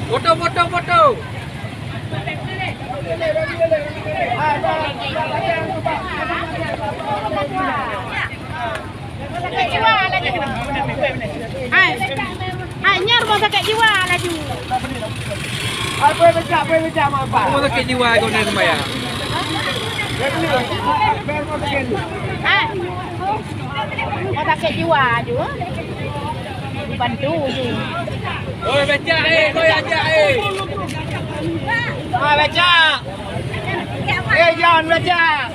Foto, foto, foto. Sakit jiwa lagi. Hai, nyar mau sakit jiwa lagi. Apa becak apa? Kamu sakit jiwa kau nak sembahyang. Hai. Mau sakit jiwa juga. Dibantu tu. Oi, becak kau ajak Becak. John becak.